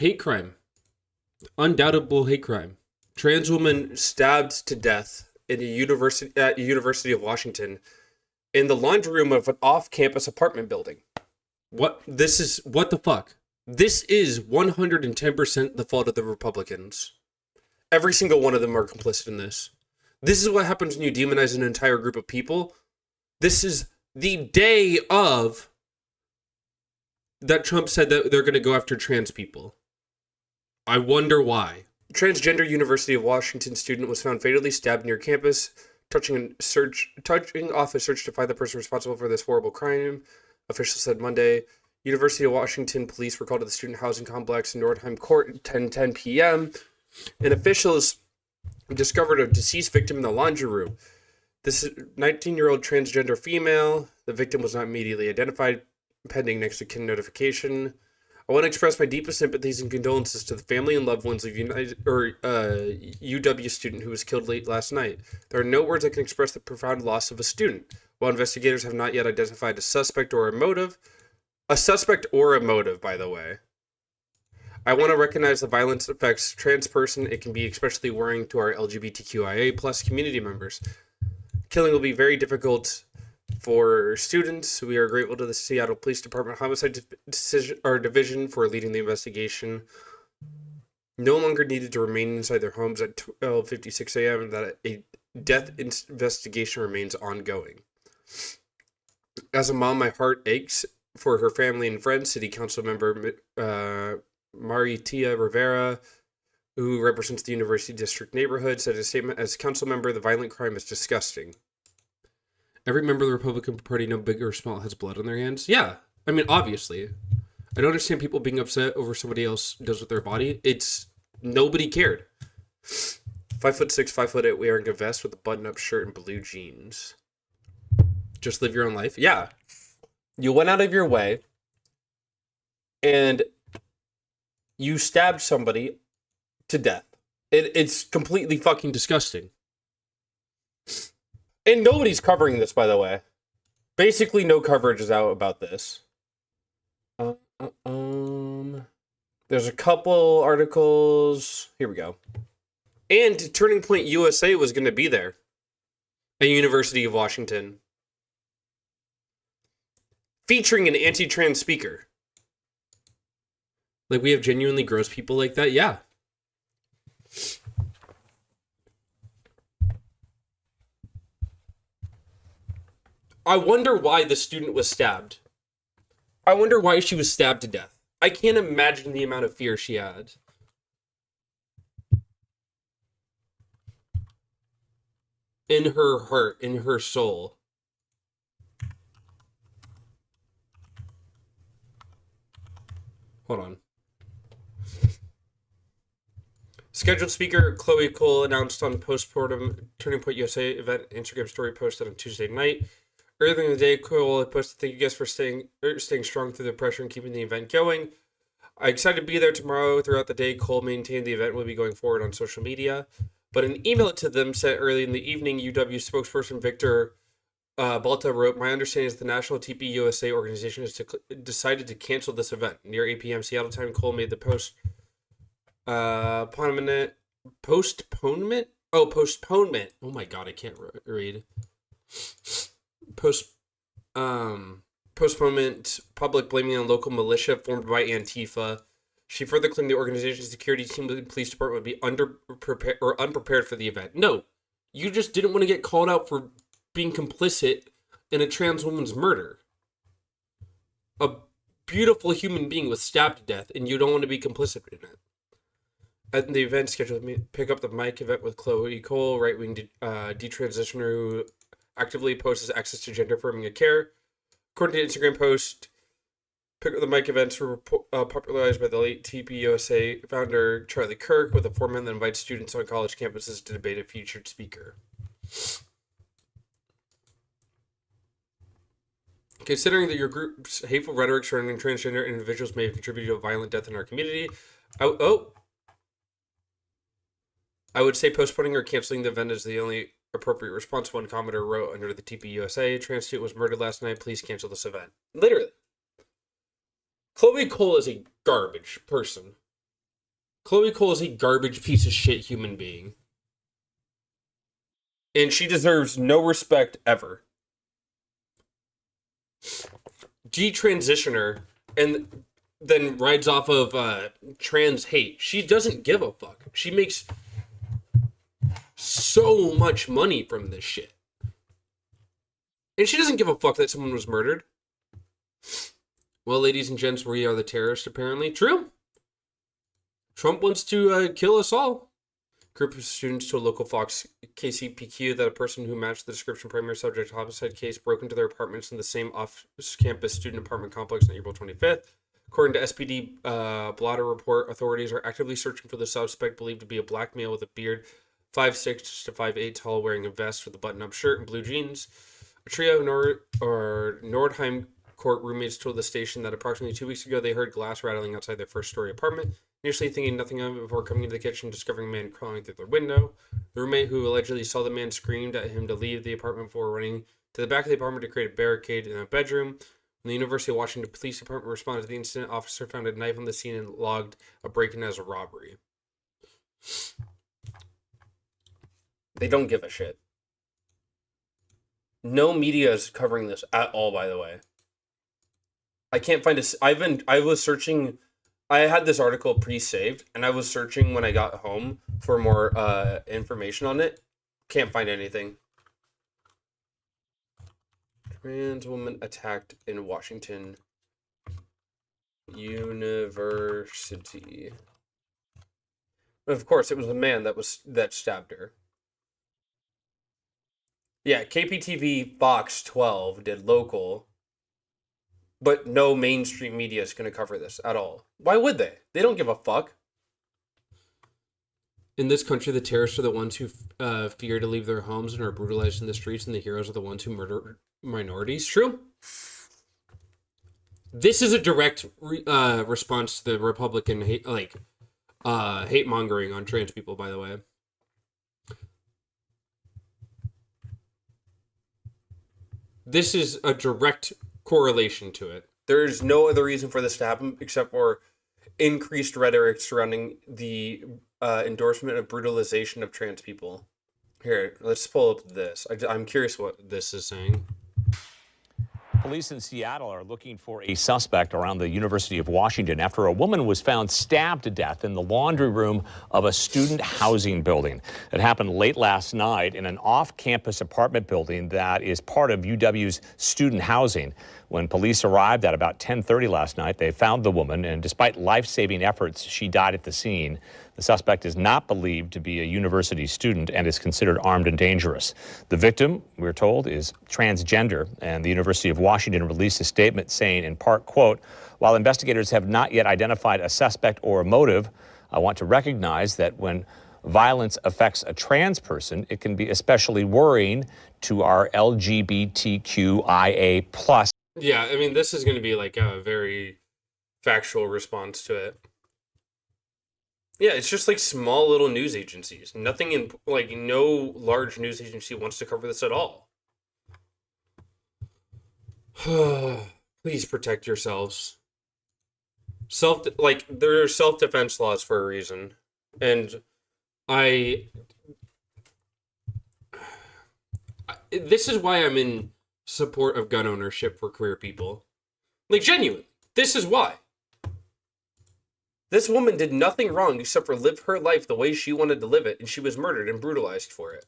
Hate crime. Undoubtable hate crime. Trans woman stabbed to death in a university at University of Washington in the laundry room of an off-campus apartment building. What the fuck? This is 110% the fault of the Republicans. Every single one of them are complicit in this. This is what happens when you demonize an entire group of people. This is the day of that Trump said that they're going to go after trans people. I wonder why. Transgender University of Washington student was found fatally stabbed near campus, touching off a search to find the person responsible for this horrible crime. Officials said Monday. University of Washington police were called to the student housing complex in Nordheim Court at 10:10 p.m. And officials discovered a deceased victim in the laundry room. This is 19-year-old transgender female. The victim was not immediately identified, pending next of kin notification. I want to express my deepest sympathies and condolences to the family and loved ones of UW student who was killed late last night. There are no words that can express the profound loss of a student. While investigators have not yet identified a suspect or a motive, by the way. I want to recognize the violence that affects trans person. It can be especially worrying to our LGBTQIA plus community members. Killing will be very difficult for students. We are grateful to the Seattle Police Department Homicide Division for leading the investigation. No longer needed to remain inside their homes at 12:56 a.m. That a death investigation remains ongoing. As a mom, my heart aches for her family and friends. City Council member Maritia Rivera, who represents the University District neighborhood, said in a statement, as council member, the violent crime is disgusting. Every member of the Republican Party, no big or small, has blood on their hands. Yeah, I mean, obviously. I don't understand people being upset over somebody else does with their body. It's nobody cared. 5'6", 5'8", wearing a vest with a button-up shirt and blue jeans. Just live your own life. Yeah, you went out of your way, and you stabbed somebody to death. It's completely fucking disgusting. And nobody's covering this, by the way. Basically, no coverage is out about this. There's a couple articles. Here we go. And Turning Point USA was going to be there at University of Washington, featuring an anti-trans speaker. Like, we have genuinely gross people like that? Yeah. I wonder why the student was stabbed. I wonder why she was stabbed to death. I can't imagine the amount of fear she had. In her heart, in her soul. Hold on. Scheduled speaker Chloe Cole announced on postpartum Turning Point USA event Instagram story posted on Tuesday night. Earlier in the day, Cole had posted, "Thank you guys for staying strong through the pressure and keeping the event going. I'm excited to be there tomorrow." Throughout the day, Cole maintained the event will be going forward on social media. But an email to them sent early in the evening, UW spokesperson Victor Balta wrote, "My understanding is the National TP USA organization has decided to cancel this event." Near 8 p.m. Seattle time, Cole made the postponement. Oh my god, I can't read. Postponement public blaming on local militia formed by Antifa. She further claimed the organization's security team and police department would be unprepared for the event. No, you just didn't want to get called out for being complicit in a trans woman's murder. A beautiful human being was stabbed to death, and you don't want to be complicit in it. At the event scheduled to pick up the mic event with Chloe Cole, right-wing detransitioner who actively opposes access to gender-affirming care. According to Instagram post, pick up the mic events were popularized by the late TPUSA founder Charlie Kirk, with a format that invites students on college campuses to debate a featured speaker. Considering that your group's hateful rhetoric surrounding transgender individuals may have contributed to a violent death in our community, I would say postponing or canceling the event is the only appropriate response. One commenter wrote under the TPUSA, "Trans student was murdered last night. Please cancel this event." Literally. Chloe Cole is a garbage person. Chloe Cole is a garbage piece of shit human being. And she deserves no respect ever. Detransitioner and then rides off of trans hate. She doesn't give a fuck. She makes so much money from this shit. And she doesn't give a fuck that someone was murdered. Well, ladies and gents, we are the terrorists, apparently. True. Trump wants to kill us all. Group of students to a local Fox KCPQ that a person who matched the description primary subject homicide case broke into their apartments in the same off-campus student apartment complex on April 25th. According to SPD blotter report, authorities are actively searching for the suspect believed to be a black male with a beard, 5'6" to 5'8" tall, wearing a vest with a button-up shirt and blue jeans. A trio of Nordheim Court roommates told the station that approximately 2 weeks ago they heard glass rattling outside their first-story apartment. Initially thinking nothing of it before coming into the kitchen, discovering a man crawling through their window. The roommate who allegedly saw the man screamed at him to leave the apartment before running to the back of the apartment to create a barricade in a bedroom. When the University of Washington Police Department responded to the incident, officer found a knife on the scene and logged a break-in as a robbery. They don't give a shit. No media is covering this at all, by the way. I can't find a... I was searching... I had this article pre-saved, and I was searching when I got home for more information on it. Can't find anything. Trans woman attacked in Washington University. Of course, it was a man that stabbed her. Yeah, KPTV Fox 12 did local. But no mainstream media is going to cover this at all. Why would they? They don't give a fuck. In this country, the terrorists are the ones who fear to leave their homes and are brutalized in the streets, and the heroes are the ones who murder minorities. True. This is a direct response to the Republican hate mongering on trans people, by the way. This is a direct correlation to it. There's no other reason for this to happen except for increased rhetoric surrounding the endorsement of brutalization of trans people. Here, let's pull up this. I'm curious what this is saying. Police in Seattle are looking for a suspect around the University of Washington after a woman was found stabbed to death in the laundry room of a student housing building. It happened late last night in an off-campus apartment building that is part of UW's student housing. When police arrived at about 10:30 last night, they found the woman, and despite life-saving efforts, she died at the scene. The suspect is not believed to be a university student and is considered armed and dangerous. The victim, we're told, is transgender, and the University of Washington released a statement saying, in part, quote, "While investigators have not yet identified a suspect or a motive, I want to recognize that when violence affects a trans person, it can be especially worrying to our LGBTQIA plus." Yeah, I mean, this is going to be like a very factual response to it. Yeah, it's just like small little news agencies. Nothing in, like, no large news agency wants to cover this at all. Please protect yourselves. There are self-defense laws for a reason. And this is why I'm in support of gun ownership for queer people. Like, genuine. This is why. This woman did nothing wrong except for live her life the way she wanted to live it, and she was murdered and brutalized for it.